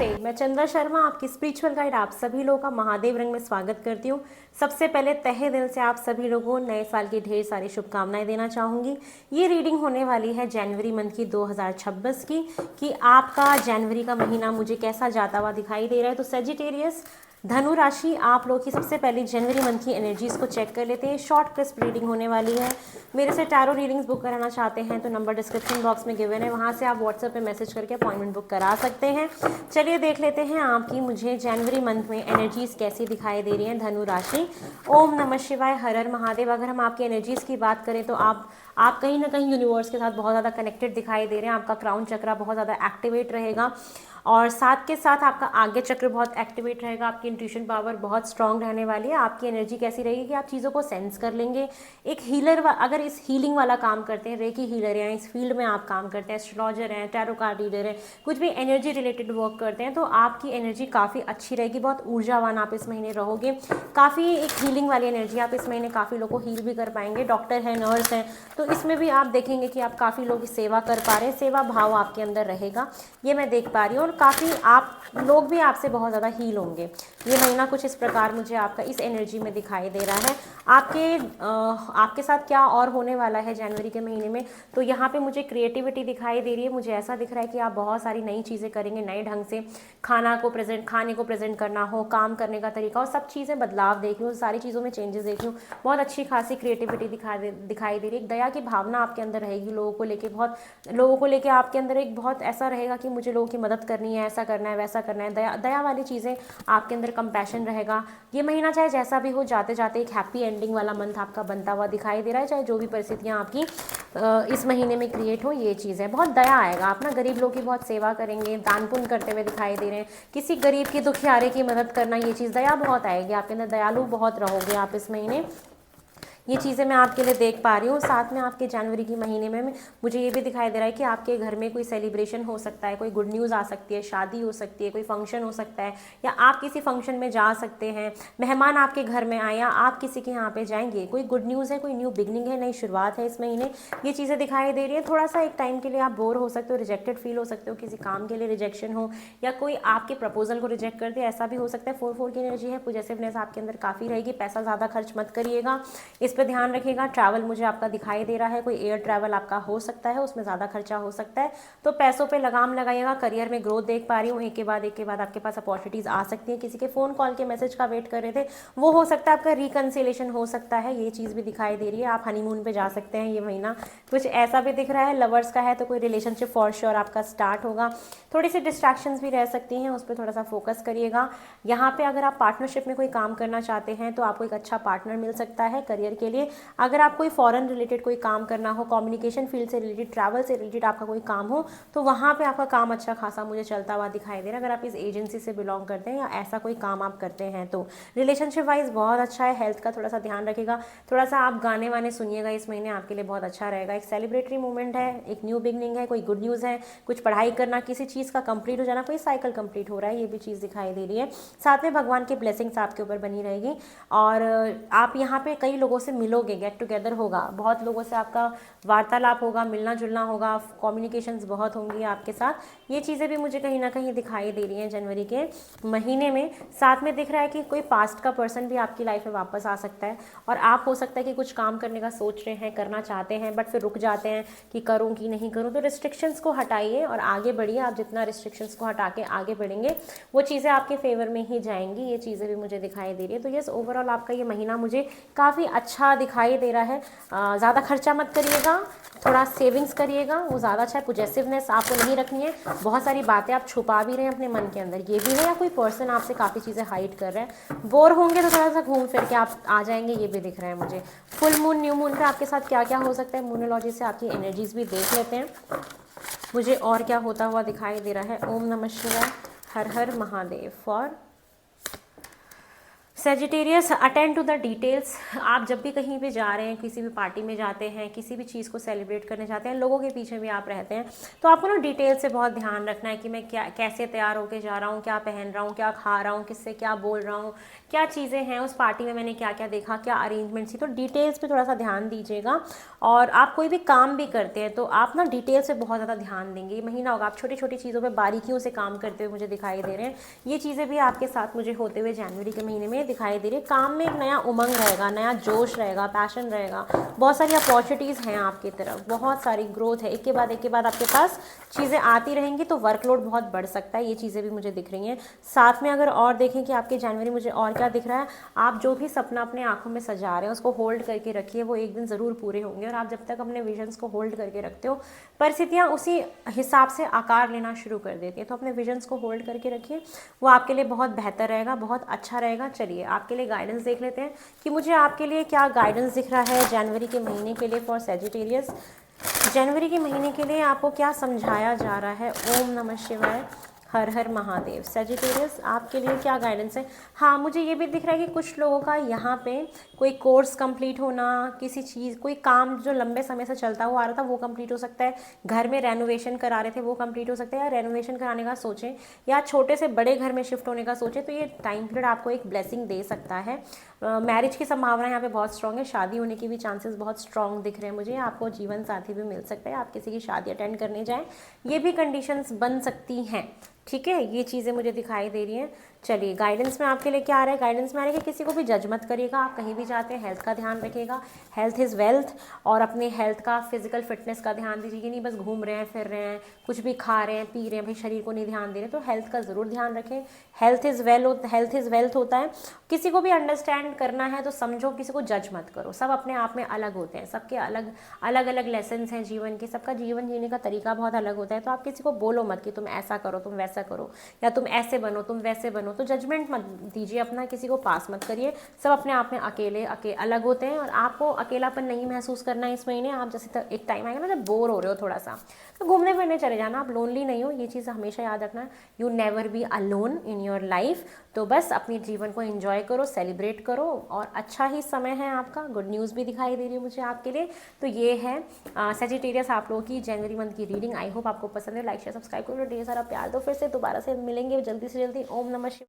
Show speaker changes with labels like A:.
A: मैं चंद्रा शर्मा आपकी spiritual guide आप सभी लोगों का महादेव रंग में स्वागत करती हूँ। सबसे पहले तहे दिल से आप सभी लोगों को नए साल की ढेर सारी शुभकामनाएं देना चाहूँगी। ये रीडिंग होने वाली है जनवरी मंथ की 2026 की कि आपका जनवरी का महीना मुझे कैसा जाता हुआ दिखाई दे रहा है। तो सेजिटेरियस धनु राशि आप लोग की सबसे पहले जनवरी मंथ की एनर्जीज को चेक कर लेते हैं। शॉर्ट क्रिस्प रीडिंग होने वाली है। मेरे से टैरो रीडिंग्स बुक कराना चाहते हैं तो नंबर डिस्क्रिप्शन बॉक्स में गिवन है, वहाँ से आप व्हाट्सएप पे मैसेज करके अपॉइंटमेंट बुक करा सकते हैं। चलिए देख लेते हैं आपकी मुझे जनवरी मंथ में एनर्जीज कैसी दिखाई दे रही हैं। धनु राशि, ओम नमः शिवाय, हर हर महादेव। अगर हम आपकी एनर्जीज की बात करें तो आप कहीं ना कहीं यूनिवर्स के साथ बहुत ज़्यादा कनेक्टेड दिखाई दे रहे हैं। आपका क्राउन चक्रा बहुत ज़्यादा एक्टिवेट रहेगा और साथ के साथ आपका आगे चक्र बहुत एक्टिवेट रहेगा। आपकी इंट्यूशन पावर बहुत स्ट्रांग रहने वाली है। आपकी एनर्जी कैसी रहेगी कि आप चीज़ों को सेंस कर लेंगे। एक हीलर अगर इस हीलिंग वाला काम करते हैं, रेकी हीलर हैं, इस फील्ड में आप काम करते हैं, एस्ट्रोलॉजर हैं, टैरो कार्ड रीडर हैं, कुछ भी एनर्जी रिलेटेड वर्क करते हैं, तो आपकी एनर्जी काफ़ी अच्छी रहेगी। बहुत ऊर्जावान आप इस महीने रहोगे। काफ़ी एक हीलिंग वाली एनर्जी आप इस महीने काफ़ी लोगों को हील भी कर पाएंगे। डॉक्टर हैं, नर्स हैं, तो इसमें भी आप देखेंगे कि आप काफ़ी लोगों की सेवा कर पा रहे हैं। सेवा भाव आपके अंदर रहेगा, ये मैं देख पा रही हूँ। और काफ़ी आप लोग भी आपसे बहुत ज़्यादा हील होंगे। ये महीना कुछ इस प्रकार मुझे आपका इस एनर्जी में दिखाई दे रहा है। आपके साथ क्या और होने वाला है जनवरी के महीने में, तो यहाँ पे मुझे क्रिएटिविटी दिखाई दे रही है। मुझे ऐसा दिख रहा है कि आप बहुत सारी नई चीज़ें करेंगे, नए ढंग से खाने को प्रेजेंट करना हो, काम करने का तरीका हो, सब चीज़ें बदलाव देख रही हूँ, सारी चीज़ों में चेंजेस देख रही हूँ। बहुत अच्छी खासी क्रिएटिविटी दिखाई दे रही है। एक दया की भावना आपके अंदर रहेगी। लोगों को लेके आपके अंदर एक बहुत ऐसा रहेगा कि मुझे लोगों की मदद करनी है, ऐसा करना है, वैसा करना है। दया वाली चीज़ें आपके अंदर कंपैशन रहेगा। ये महीना चाहे जैसा भी हो, जाते जाते एक हैप्पी एंडिंग वाला मंथ आपका बनता हुआ दिखाई दे रहा है। चाहे जो भी परिस्थितियाँ आपकी इस महीने में क्रिएट हो, ये चीज़ है। बहुत दया आएगा। आप ना गरीब लोगों की बहुत सेवा करेंगे, दान पुण्य करते हुए दिखाई दे रहे हैं। किसी गरीब की दुखियारे की मदद करना, ये चीज़ दया बहुत आएगी आपके अंदर। दयालु बहुत रहोगे आप इस महीने। ये चीज़ें मैं आपके लिए देख पा रही हूँ। साथ में आपके जनवरी के महीने में मुझे ये भी दिखाई दे रहा है कि आपके घर में कोई सेलिब्रेशन हो सकता है, कोई गुड न्यूज़ आ सकती है, शादी हो सकती है, कोई फंक्शन हो सकता है, या आप किसी फंक्शन में जा सकते हैं, मेहमान आपके घर में आए या आप किसी के यहाँ पे जाएंगे। कोई गुड न्यूज़ है, कोई न्यू बिगनिंग है, नई शुरुआत है इस महीने। ये चीज़ें दिखाई दे रही है। थोड़ा सा एक टाइम के लिए आप बोर हो सकते हो, रिजेक्टेड फील हो सकते हो, किसी काम के लिए रिजेक्शन हो, या कोई आपके प्रपोजल को रिजेक्ट कर दे, ऐसा भी हो सकता है। 4-4 की एनर्जी है। पॉजिटिवनेस आपके अंदर काफ़ी रहेगी। पैसा ज़्यादा खर्च मत करिएगा, इस पर ध्यान रखिएगा। ट्रैवल मुझे आपका दिखाई दे रहा है, कोई एयर ट्रैवल आपका हो सकता है, उसमें ज़्यादा खर्चा हो सकता है, तो पैसों पे लगाम लगाइएगा। करियर में ग्रोथ देख पा रही हूँ। एक के बाद आपके पास अपॉर्चुनिटीज़ आ सकती हैं। किसी के फ़ोन कॉल के मैसेज का वेट कर रहे थे, वो हो सकता है आपका रिकन्सिलेशन हो सकता है। ये चीज़ भी दिखाई दे रही है। आप हनीमून पे जा सकते हैं। ये महीना कुछ ऐसा भी दिख रहा है। लवर्स का है तो कोई रिलेशनशिप फॉर श्योर आपका स्टार्ट होगा। थोड़ी सी डिस्ट्रैक्शंस भी रह सकती हैं, उस पर थोड़ा सा फोकस करिएगा। यहाँ पे अगर आप पार्टनरशिप में कोई काम करना चाहते हैं तो आपको एक अच्छा पार्टनर मिल सकता है करियर के लिए। अगर आप कोई फॉरेन रिलेटेड कोई काम करना हो, कम्युनिकेशन फील्ड से रिलेटेड, ट्रैवल से रिलेटेड आपका कोई काम हो, तो वहाँ पे आपका काम अच्छा खासा मुझे चलता हुआ दिखाई दे रहा है। अगर आप इस एजेंसी से बिलोंग करते हैं या ऐसा कोई काम आप करते हैं तो रिलेशनशिप वाइज बहुत अच्छा है। हेल्थ का थोड़ा सा ध्यान रखिएगा। थोड़ा सा आप गाने वाने सुनिएगा, इस महीने आपके लिए बहुत अच्छा रहेगा। एक सेलिब्रेटरी मोमेंट है, एक न्यू बिगनिंग है, कोई गुड न्यूज़ है, कुछ पढ़ाई करना, किसी चीज़ का कंप्लीट हो जाना, कोई साइकिल कंप्लीट हो रहा है, ये भी चीज़ दिखाई दे रही है। साथ में भगवान की ब्लेसिंग्स आपके ऊपर बनी रहेगी। और आप यहाँ पे कई लोगों से मिलोगे, गेट टुगेदर होगा, बहुत लोगों से आपका वार्तालाप होगा, मिलना जुलना होगा, कम्युनिकेशंस बहुत होंगी आपके साथ। ये चीज़ें भी मुझे कहीं ना कहीं दिखाई दे रही हैं जनवरी के महीने में। साथ में दिख रहा है कि कोई पास्ट का पर्सन भी आपकी लाइफ में वापस आ सकता है, और आप हो सकता है कि कुछ काम करने का सोच रहे हैं, करना चाहते हैं, बट फिर रुक जाते हैं कि करूँ कि नहीं करूँ। तो रिस्ट्रिक्शंस को हटाइए और आगे बढ़िए। आप जितना रिस्ट्रिक्शंस को हटा के आगे बढ़ेंगे, वो चीज़ें आपके फेवर में ही जाएंगी। ये चीज़ें भी मुझे दिखाई दे रही है। तो यस, ओवरऑल आपका ये महीना मुझे काफ़ी अच्छा दिखाई दे रहा है। ज़्यादा खर्चा मत करिएगा, थोड़ा सेविंग्स करिएगा, वो ज़्यादा अच्छा है। पॉजेसिवनेस आपको नहीं रखनी है। बहुत सारी बातें आप छुपा भी रहे हैं अपने मन के अंदर, ये भी है। या कोई पर्सन आपसे काफ़ी चीज़ें हाइड कर रहे हैं। बोर होंगे तो थोड़ा सा घूम फिर के आप आ जाएंगे, ये भी दिख रहा है मुझे। फुल मून, न्यू मून पे आपके साथ क्या क्या हो सकता है, मूनोलॉजी से आपकी एनर्जीज भी देख लेते हैं मुझे और क्या होता हुआ दिखाई दे रहा है। ओम नमः शिवाय, हर हर Mahadev. For Sagittarius, attend to the details. आप जब भी कहीं पे जा रहे हैं, किसी भी पार्टी में जाते हैं, किसी भी चीज़ को सेलिब्रेट करने जाते हैं, लोगों के पीछे भी आप रहते हैं, तो आपको ना डिटेल से बहुत ध्यान रखना है कि मैं क्या कैसे तैयार होके जा रहा हूँ, क्या पहन रहा हूँ, क्या खा रहा हूँ, किससे क्या बोल रहा हूँ, क्या चीज़ें हैं उस पार्टी में, मैंने क्या क्या देखा, क्या अरेंजमेंट्स थी। तो डिटेल्स पे थोड़ा सा ध्यान दीजिएगा। और आप कोई भी काम भी करते हैं तो आप ना डिटेल से बहुत ज़्यादा ध्यान देंगे। ये महीना होगा आप छोटी छोटी चीज़ों पे बारीकियों से काम करते हुए मुझे दिखाई दे रहे हैं। ये चीज़ें भी आपके साथ मुझे होते हुए जनवरी के महीने में दिखाई दे रही है। काम में एक नया उमंग रहेगा, नया जोश रहेगा, पैशन रहेगा, बहुत सारी अपॉर्चुनिटीज़ हैं आपकी तरफ, बहुत सारी ग्रोथ है, एक के बाद आपके पास चीज़ें आती रहेंगी, तो वर्कलोड बहुत बढ़ सकता है। ये चीज़ें भी मुझे दिख रही हैं। साथ में अगर और देखें कि आपके जनवरी मुझे और क्या दिख रहा है, आप जो भी सपना अपने आंखों में सजा रहे हैं उसको होल्ड करके रखिए, वो एक दिन ज़रूर पूरे होंगे। और आप जब तक अपने विजन्स को होल्ड करके रखते हो, परिस्थितियाँ उसी हिसाब से आकार लेना शुरू कर देती है। तो अपने विजन्स को होल्ड करके रखिए, वो आपके लिए बहुत बेहतर रहेगा, बहुत अच्छा रहेगा। चलिए आपके लिए गाइडेंस देख लेते हैं कि मुझे आपके लिए क्या गाइडेंस दिख रहा है जनवरी के महीने के लिए फॉर सेजिटेरियस। जनवरी के महीने के लिए आपको क्या समझाया जा रहा है। ओम नमः शिवाय, हर हर महादेव। सेजिटेरियस आपके लिए क्या गाइडेंस है। हाँ, मुझे ये भी दिख रहा है कि कुछ लोगों का यहाँ पे कोई कोर्स कंप्लीट होना, किसी चीज़, कोई काम जो लंबे समय से चलता हुआ आ रहा था वो कंप्लीट हो सकता है। घर में रेनोवेशन करा रहे थे वो कंप्लीट हो सकता है, या रेनोवेशन कराने का सोचें, या छोटे से बड़े घर में शिफ्ट होने का सोचें, तो ये टाइम पीरियड आपको एक ब्लेसिंग दे सकता है। मैरिज की संभावना यहाँ पे बहुत स्ट्रॉन्ग है, शादी होने की भी चांसेस बहुत स्ट्रॉन्ग दिख रहे हैं मुझे। आपको जीवन साथी भी मिल सकता है, आप किसी की शादी अटेंड करने जाएं, ये भी कंडीशंस बन सकती हैं। ठीक है, ये चीज़ें मुझे दिखाई दे रही हैं। चलिए गाइडेंस में आपके लिए क्या आ रहा है। गाइडेंस में आ रहा है कि किसी को भी जज मत करिएगा, आप कहीं भी जाते हैं हेल्थ का ध्यान रखिएगा, हेल्थ इज़ वेल्थ। और अपने हेल्थ का, फिजिकल फिटनेस का ध्यान दीजिए कि नहीं बस घूम रहे हैं, फिर रहे हैं, कुछ भी खा रहे हैं, पी रहे हैं, भाई शरीर को नहीं ध्यान दे रहे, तो हेल्थ का ज़रूर ध्यान रखें। हेल्थ इज़ वेल्थ होता है। किसी को भी अंडरस्टैंड करना है तो समझो, किसी को जज मत करो। सब अपने आप में अलग होते हैं, सबके अलग अलग अलग लेसन्स हैं जीवन के, सबका जीवन जीने का तरीका बहुत अलग होता है। तो आप किसी को बोलो मत कि तुम ऐसा करो, तुम वैसा करो, या तुम ऐसे बनो, तुम वैसे बनो। तो जजमेंट मत दीजिए अपना, किसी को पास मत करिए। सब अपने आप में अलग होते हैं। और आपको अकेलापन नहीं महसूस करना है इस महीने। आप जैसे एक टाइम आएगा ना जब बोर हो रहे हो थोड़ा सा, तो घूमने फिरने चले जाना, आप लोनली नहीं हो, ये चीज़ हमेशा याद रखना। You never be alone in your life. तो बस अपने जीवन को एंजॉय करो, सेलिब्रेट करो, और अच्छा ही समय है आपका। गुड न्यूज़ भी दिखाई दे रही है मुझे आपके लिए। तो ये है सेजिटेरियस आप लोगों की जनवरी मंथ की रीडिंग। आई होप आपको पसंद है। लाइक शेयर सब्सक्राइब करो, ढेर सारा प्यार दो। फिर से दोबारा से मिलेंगे जल्दी से जल्दी। ओम नमः शिवाय।